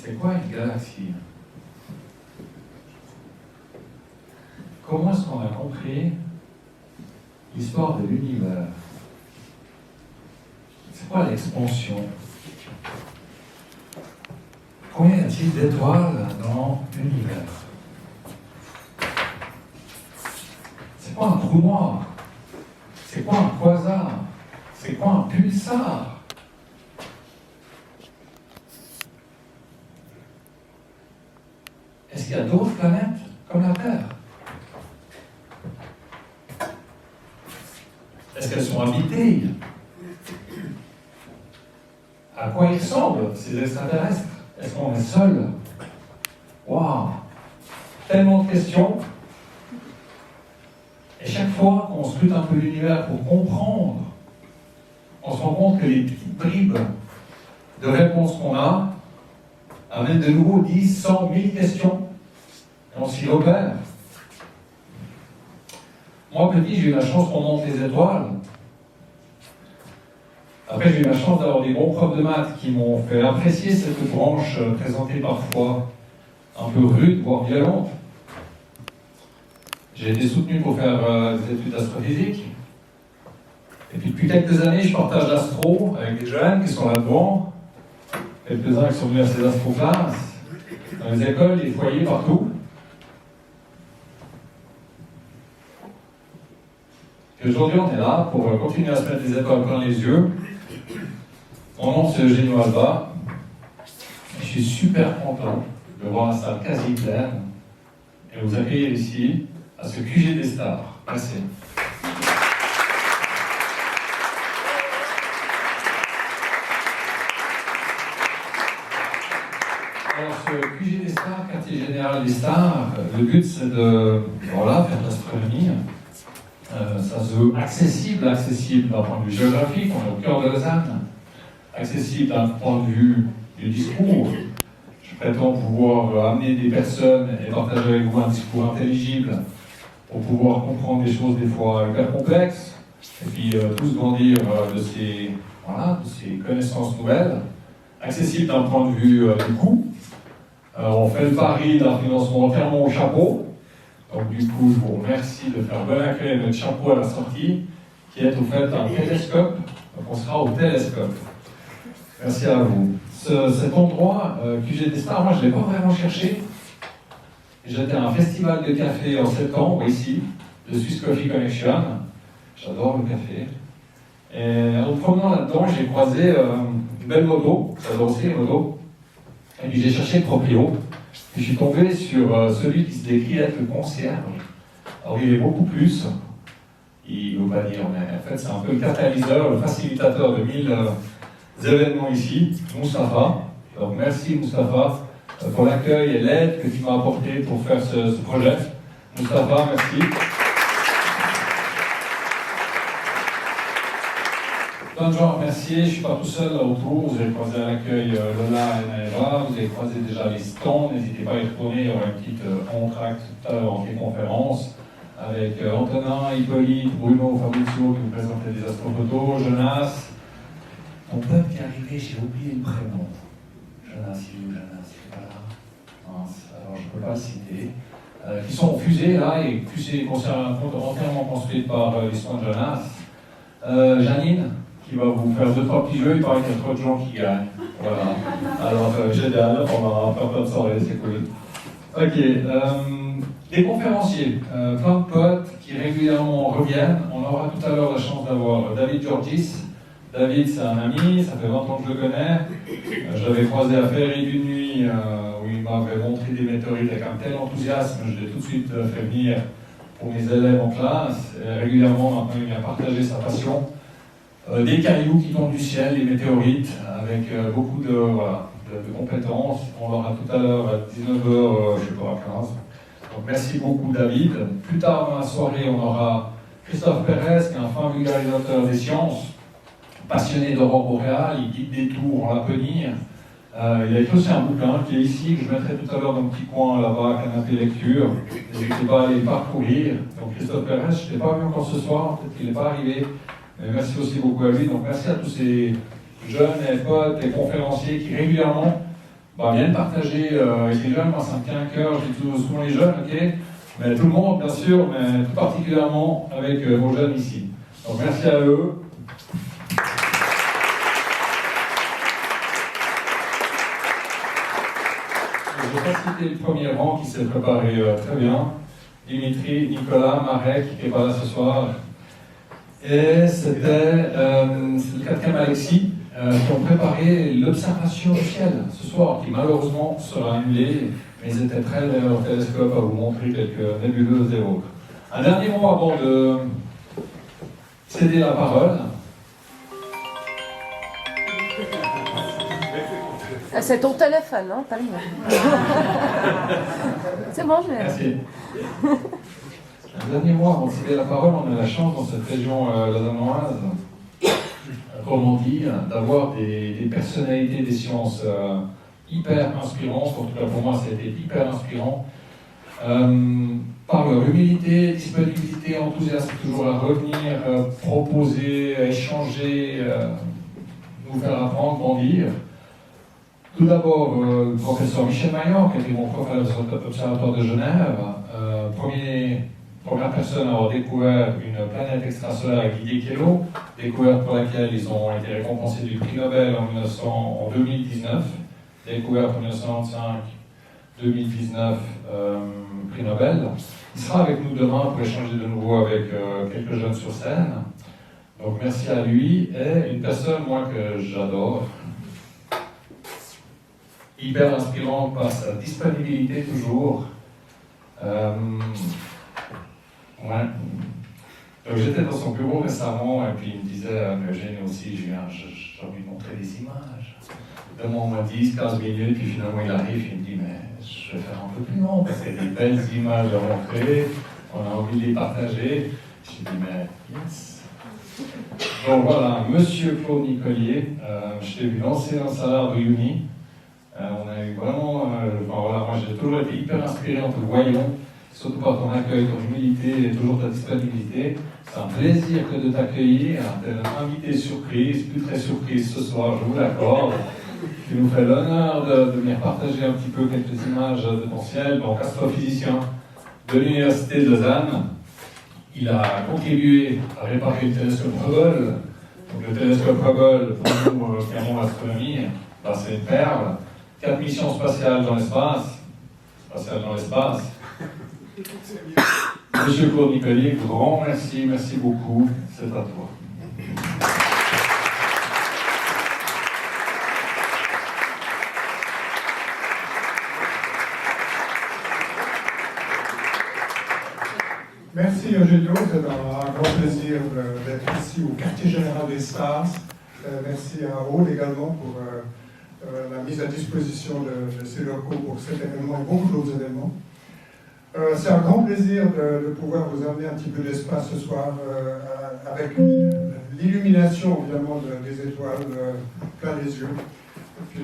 C'est quoi une galaxie? Comment est-ce qu'on a compris l'histoire de l'univers? C'est quoi l'expansion? Combien y a-t-il d'étoiles dans l'univers? C'est quoi un trou noir? C'est quoi un quasar? C'est quoi un pulsar? Est-ce qu'il y a d'autres planètes comme la Terre? Est-ce qu'elles sont habitées? À quoi ils ressemblent, ces extraterrestres? Est-ce qu'on est seul? Waouh! Tellement de questions. Et chaque fois qu'on scrute un peu l'univers pour comprendre, on se rend compte que les petites bribes de réponses qu'on a amènent de nouveau 10, 100, 1000 questions. Et on s'y repère. Moi, petit, j'ai eu la chance qu'on monte les étoiles. Après, j'ai eu la chance d'avoir des bons profs de maths qui m'ont fait apprécier cette branche présentée parfois un peu rude, voire violente. J'ai été soutenu pour faire des études d'astrophysique. Et puis, depuis quelques années, je partage l'astro avec des jeunes qui sont là-dedans. Quelques-uns qui sont venus à ces astroclasses, dans les écoles, les foyers, partout. Et aujourd'hui, on est là pour continuer à se mettre les étoiles plein les yeux. Mon nom, c'est Eugenio Alba. Je suis super content de voir la salle quasi pleine et vous accueillir ici, à ce QG des stars. Merci. Alors, ce QG des stars, quartier général des stars, le but c'est de faire de l'astronomie. Ça se veut accessible d'un point de vue géographique, on est au cœur de Lausanne, accessible d'un point de vue du discours. Je prétends pouvoir amener des personnes et partager avec vous un discours intelligible pour pouvoir comprendre des choses des fois hyper complexes et puis tous grandir de ces connaissances nouvelles. Accessible d'un point de vue du coût. On fait le pari d'un financement entièrement au chapeau. Donc du coup, je vous remercie de faire bon accueil notre chapeau à la sortie, qui est au fait un télescope. Donc on sera au télescope. Merci à vous. Cet endroit, QG des stars, moi je ne l'ai pas vraiment cherché. J'étais à un festival de café en septembre ici, le Swiss Coffee Connection. J'adore le café. Et en me promenant là-dedans, j'ai croisé une belle moto, j'adore aussi les motos. Et puis j'ai cherché le proprio. Et je suis tombé sur celui qui se décrit être le concierge. Alors il est beaucoup plus, il ne veut pas dire, mais en fait c'est un peu le catalyseur, le facilitateur de 1000 événements ici, Moustapha. Donc merci Moustapha pour l'accueil et l'aide que tu m'as apporté pour faire ce projet. Moustapha, merci. Plein de gens à remercier, je ne suis pas tout seul là autour, vous avez croisé à l'accueil Lola et Naëva, vous avez croisé déjà les stands, n'hésitez pas à y retourner, il y aura une petite entracte tout à l'heure en conférence avec Antonin, Hippolyte, Bruno, Fabrizio qui vous présentaient des astrophotos, Jonas. Mon peuple qui est arrivé, j'ai oublié le prénom. Jonas, il est où Jonas? Il est pas là? Mince, alors je ne peux pas le citer. Qui sont en fusée là, et fusée entièrement construite par les soins de Jonas. Janine, qui va vous faire 2-3 petits jeux, il paraît qu'il y a trop de gens qui gagnent. Voilà. Alors, génial, on va faire plein de soirées, c'est cool. Ok, des conférenciers, plein de potes qui régulièrement reviennent. On aura tout à l'heure la chance d'avoir David Georgis. David, c'est un ami, ça fait 20 ans que je le connais. Je l'avais croisé à Féerie d'une nuit, où il m'avait montré des météorites avec un tel enthousiasme, je l'ai tout de suite fait venir pour mes élèves en classe. Et régulièrement, maintenant, il vient partager sa passion. Des cailloux qui tombent du ciel, les météorites, avec beaucoup de compétences. On l'aura tout à l'heure à 19h, je sais pas, à 15. Donc merci beaucoup David. Plus tard dans la soirée, on aura Christophe Pérez, qui est un fin vulgarisateur des sciences, passionné d'aurore boréale, il guide des tours en Laponie. Il a écrit aussi un bouquin qui est ici, que je mettrai tout à l'heure dans le petit coin là-bas, canapé lecture. N'hésitez pas à aller le parcourir. Donc Christophe Pérez, je ne l'ai pas vu encore ce soir, peut-être qu'il n'est pas arrivé. Mais merci aussi beaucoup à lui. Donc merci à tous ces jeunes et potes et conférenciers qui régulièrement viennent partager avec les jeunes. Moi, ça me tient à cœur, je dis souvent les jeunes, ok, mais tout le monde, bien sûr, mais tout particulièrement avec vos jeunes ici. Donc, merci à eux. Je vais pas citer le premier rang qui s'est préparé très bien. Dimitri, Nicolas, Marek, qui n'est pas là ce soir. Et c'était le quatrième Alexis, qui ont préparé l'observation du ciel ce soir, qui malheureusement sera annulée, mais ils étaient prêts dans leur télescope à vous montrer quelques nébuleuses et autres. Un dernier mot avant de céder la parole. C'est ton téléphone, hein, t'as le C'est bon, je l'ai. Merci. Un dernier mot avant de céder la parole, on a la chance dans cette région lausannoise, Romandie, d'avoir des personnalités des sciences hyper inspirantes. En tout cas pour moi, ça a été hyper inspirant. Par leur humilité, disponibilité, enthousiasme toujours à revenir, proposer, échanger, nous faire apprendre, grandir. Tout d'abord, le professeur Michel Maillard, qui était mon professeur observatoire de Genève, première personne à avoir découvert une planète extrasolaire avec l'idée Kelo, découverte pour laquelle ils ont été récompensés du prix Nobel en 2019, découverte en 1995, 2019, prix Nobel. Il sera avec nous demain pour échanger de nouveau avec quelques jeunes sur scène. Donc merci à lui, et une personne, moi, que j'adore, hyper inspirante par sa disponibilité toujours. Ouais. Donc j'étais dans son bureau récemment et puis il me disait, mais Eugène aussi, j'ai envie de montrer des images. Demande-moi 10-15 minutes, puis finalement il arrive, il me dit, mais je vais faire un peu plus long parce qu'il y a des belles images à montrer, on a envie de les partager. Je lui dis, mais yes. Donc voilà, Monsieur Claude Nicolier, je t'ai vu lancer un salaire de Uni. On a eu vraiment, voilà, moi j'ai toujours été hyper inspiré en te voyant, surtout par ton accueil, ton humilité et toujours ta disponibilité. C'est un plaisir que de t'accueillir, t'es un invité surprise, plus très surprise ce soir, je vous l'accorde. Tu nous fais l'honneur de venir partager un petit peu quelques images de ton ciel. Donc astrophysicien de l'Université de Lausanne, il a contribué à réparer le télescope Hubble. Donc le télescope Hubble, pour nous qui aimons l'astronomie, c'est une perle. 4 missions spatiales dans l'espace. Monsieur Claude Nicolier, grand merci, merci beaucoup, c'est à toi. Merci Eugenio, c'est un grand plaisir d'être ici au quartier général d'Espace. Merci à Aude également pour la mise à disposition de ces locaux pour cet événement et beaucoup d'autres événements. C'est un grand plaisir de pouvoir vous amener un petit peu d'espace ce soir avec l'illumination évidemment des étoiles plein les yeux. Et puis